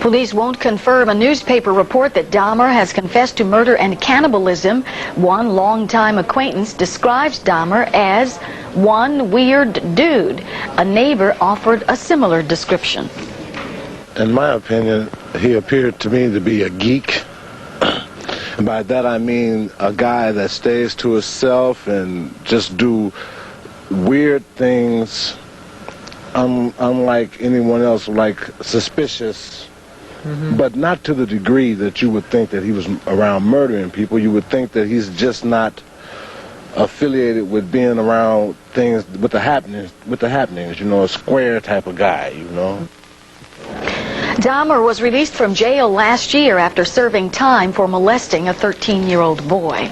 Police won't confirm a newspaper report that Dahmer has confessed to murder and cannibalism. One longtime acquaintance describes Dahmer as one weird dude. A neighbor offered a similar description. In my opinion, he appeared to me to be a geek. And by that I mean a guy that stays to himself and just do weird things, unlike anyone else, like suspicious. But not to the degree that you would think that he was around murdering people. You would think that he's just not affiliated with being around things with the happenings, you know, a square type of guy, you know. Dahmer was released from jail last year after serving time for molesting a 13-year-old boy.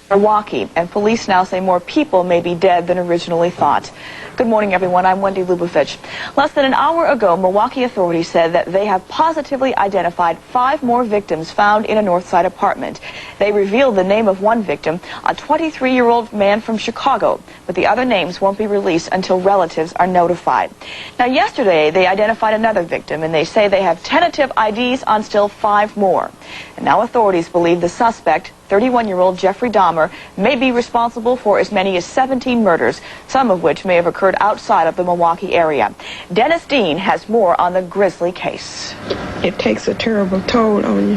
Milwaukee, and police now say more people may be dead than originally thought. Good morning, everyone. I'm Wendy Lubavitch. Less than an hour ago, Milwaukee authorities said that they have positively identified 5 more victims found in a Northside apartment. They revealed the name of one victim, a 23-year-old man from Chicago, but the other names won't be released until relatives are notified. Now, yesterday, they identified another victim, and they say they have tentative IDs on still 5 more. And now authorities believe the suspect, 31-year-old Jeffrey Dahmer, may be responsible for as many as 17 murders, some of which may have occurred outside of the Milwaukee area. Dennis Dean has more on the grisly case. It takes a terrible toll on you,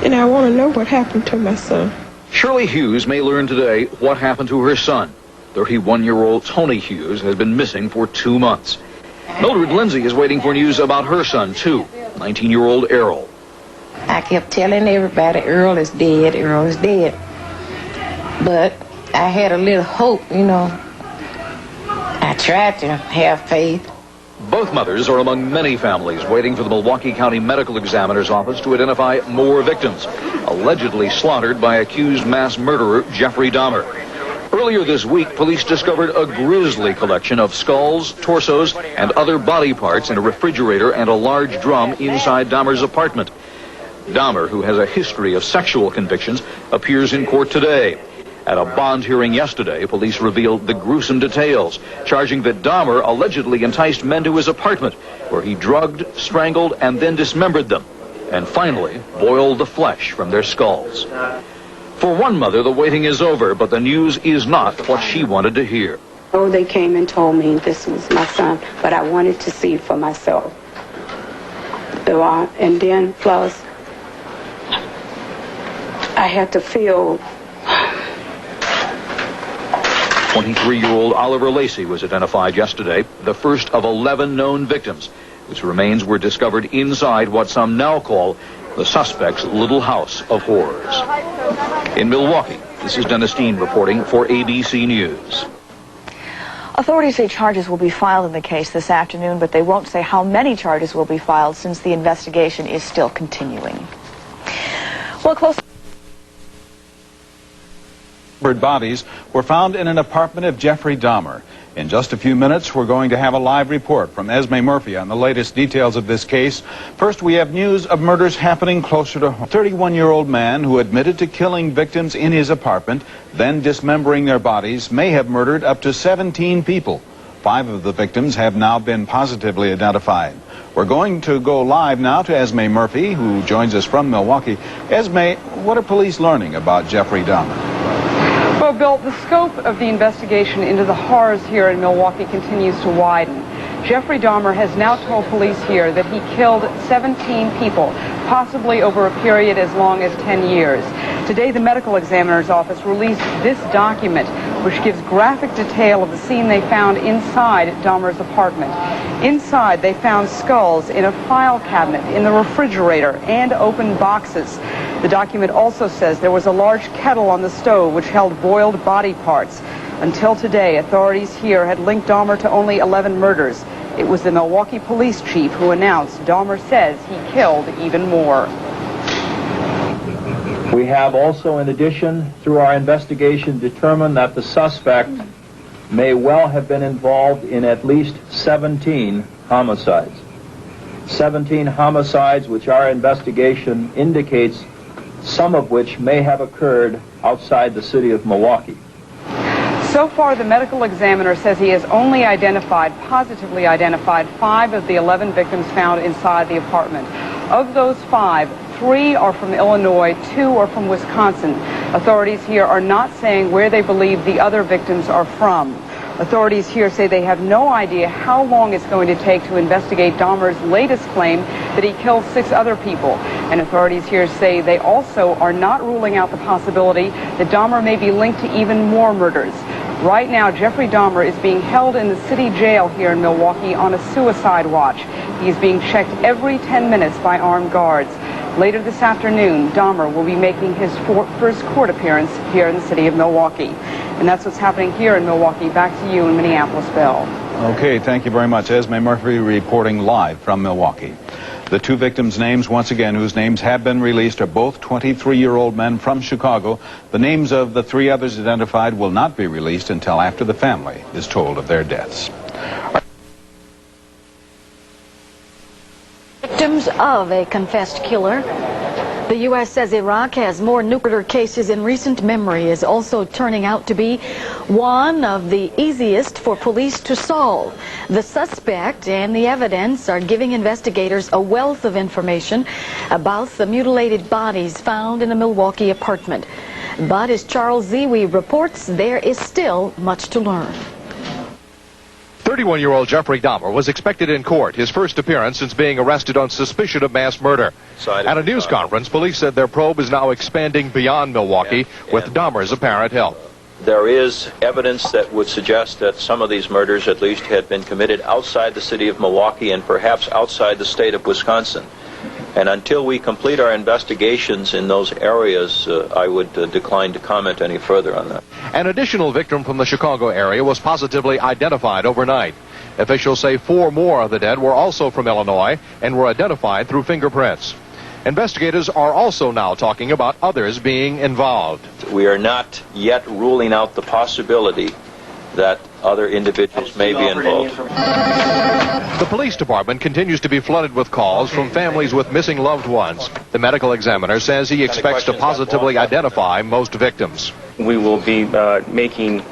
and I want to know what happened to my son. Shirley Hughes may learn today what happened to her son. 31-year-old Tony Hughes has been missing for 2 months. Mildred Lindsay is waiting for news about her son, too, 19-year-old Errol. I kept telling everybody, Earl is dead, Earl is dead. But I had a little hope, you know. I tried to have faith. Both mothers are among many families waiting for the Milwaukee County Medical Examiner's Office to identify more victims, allegedly slaughtered by accused mass murderer Jeffrey Dahmer. Earlier this week, police discovered a grisly collection of skulls, torsos, and other body parts in a refrigerator and a large drum inside Dahmer's apartment. Dahmer, who has a history of sexual convictions, appears in court today. At a bond hearing yesterday, police revealed the gruesome details, charging that Dahmer allegedly enticed men to his apartment, where he drugged, strangled, and then dismembered them, and finally boiled the flesh from their skulls. For one mother, the waiting is over, but the news is not what she wanted to hear. Oh, they came and told me this was my son, but I wanted to see for myself. And then, plus, I had to feel... 23-year-old Oliver Lacey was identified yesterday, the first of 11 known victims, whose remains were discovered inside what some now call the suspect's little house of horrors. In Milwaukee, this is Dennis Dean reporting for ABC News. Authorities say charges will be filed in the case this afternoon, but they won't say how many charges will be filed since the investigation is still continuing. Well, close... Bodies were found in an apartment of Jeffrey Dahmer. In just a few minutes, we're going to have a live report from Esme Murphy on the latest details of this case. First, we have news of murders happening closer to home. A 31-year-old man who admitted to killing victims in his apartment, then dismembering their bodies, may have murdered up to 17 people. 5 of the victims have now been positively identified. We're going to go live now to Esme Murphy, who joins us from Milwaukee. Esme, what are police learning about Jeffrey Dahmer? Well, Bill, the scope of the investigation into the horrors here in Milwaukee continues to widen. Jeffrey Dahmer has now told police here that he killed 17 people, possibly over a period as long as 10 years. Today, the medical examiner's office released this document, which gives graphic detail of the scene they found inside Dahmer's apartment. Inside, they found skulls in a file cabinet, in the refrigerator, and open boxes. The document also says there was a large kettle on the stove which held boiled body parts. Until today, authorities here had linked Dahmer to only 11 murders. It was the Milwaukee police chief who announced Dahmer says he killed even more. We have also, in addition, through our investigation, determined that the suspect may well have been involved in at least 17 homicides. 17 homicides which our investigation indicates, some of which may have occurred outside the city of Milwaukee. So So far, the medical examiner says he has only positively identified 5 of the 11 victims found inside the apartment. Of those 5, 3 are from Illinois, 2 are from Wisconsin. Authorities here are not saying where they believe the other victims are from. Authorities here say they have no idea how long it's going to take to investigate Dahmer's latest claim that he killed 6 other people. And authorities here say they also are not ruling out the possibility that Dahmer may be linked to even more murders. Right now, Jeffrey Dahmer is being held in the city jail here in Milwaukee on a suicide watch. He is being checked every 10 minutes by armed guards. Later this afternoon, Dahmer will be making his first court appearance here in the city of Milwaukee. And that's what's happening here in Milwaukee. Back to you in Minneapolis, Bill. Okay, thank you very much. Esme Murphy reporting live from Milwaukee. The 2 victims' names, once again, whose names have been released, are both 23-year-old men from Chicago. The names of the 3 others identified will not be released until after the family is told of their deaths. Victims of a confessed killer. The U.S. says Iraq has more nuclear cases in recent memory, is also turning out to be one of the easiest for police to solve. The suspect and the evidence are giving investigators a wealth of information about the mutilated bodies found in a Milwaukee apartment. But as Charles Ziwi reports, there is still much to learn. 31-year-old Jeffrey Dahmer was expected in court, his first appearance since being arrested on suspicion of mass murder. At a news conference, police said their probe is now expanding beyond Milwaukee with Dahmer's apparent help. There is evidence that would suggest that some of these murders at least had been committed outside the city of Milwaukee and perhaps outside the state of Wisconsin. And until we complete our investigations in those areas, I would decline to comment any further on that. An additional victim from the Chicago area was positively identified overnight. Officials say 4 more of the dead were also from Illinois and were identified through fingerprints. Investigators are also now talking about others being involved. We are not yet ruling out the possibility that other individuals may be involved. The police department continues to be flooded with calls from families with missing loved ones. The medical examiner says he expects to positively identify most victims. We will be making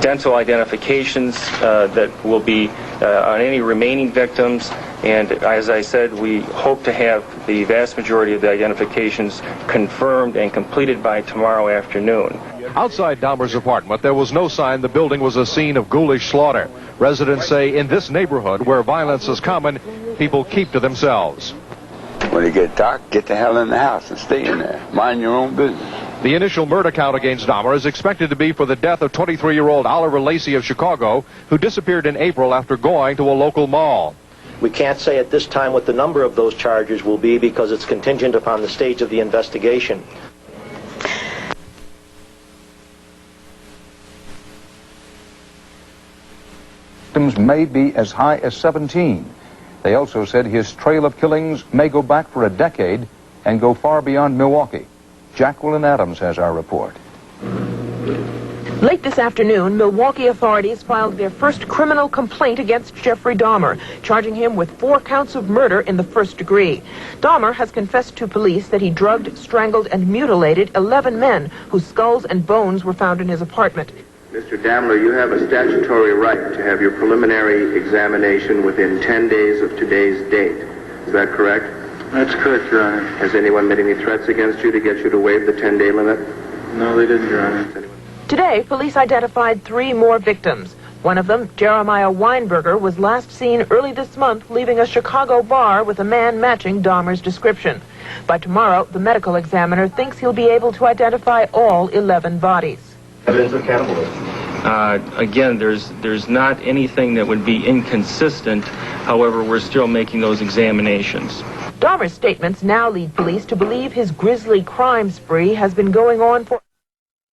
dental identifications that will be on any remaining victims. And as I said, we hope to have the vast majority of the identifications confirmed and completed by tomorrow afternoon. Outside Dahmer's apartment, there was no sign the building was a scene of ghoulish slaughter. Residents say in this neighborhood, where violence is common, people keep to themselves. When it gets dark, get the hell in the house and stay in there. Mind your own business. The initial murder count against Dahmer is expected to be for the death of 23-year-old Oliver Lacey of Chicago, who disappeared in April after going to a local mall. We can't say at this time what the number of those charges will be because it's contingent upon the stage of the investigation. Victims may be as high as 17. They also said his trail of killings may go back for a decade and go far beyond Milwaukee. Jacqueline Adams has our report. Late this afternoon, Milwaukee authorities filed their first criminal complaint against Jeffrey Dahmer, charging him with 4 counts of murder in the first degree. Dahmer has confessed to police that he drugged, strangled, and mutilated 11 men whose skulls and bones were found in his apartment. Mr. Dahmer, you have a statutory right to have your preliminary examination within 10 days of today's date. Is that correct? That's correct, Your Honor. Has anyone made any threats against you to get you to waive the 10-day limit? No, they didn't, Your Honor. Today, police identified 3 more victims. One of them, Jeremiah Weinberger, was last seen early this month leaving a Chicago bar with a man matching Dahmer's description. By tomorrow, the medical examiner thinks he'll be able to identify all 11 bodies. Evidence of cannibalism. Again, there's not anything that would be inconsistent. However, we're still making those examinations. Dahmer's statements now lead police to believe his grisly crime spree has been going on for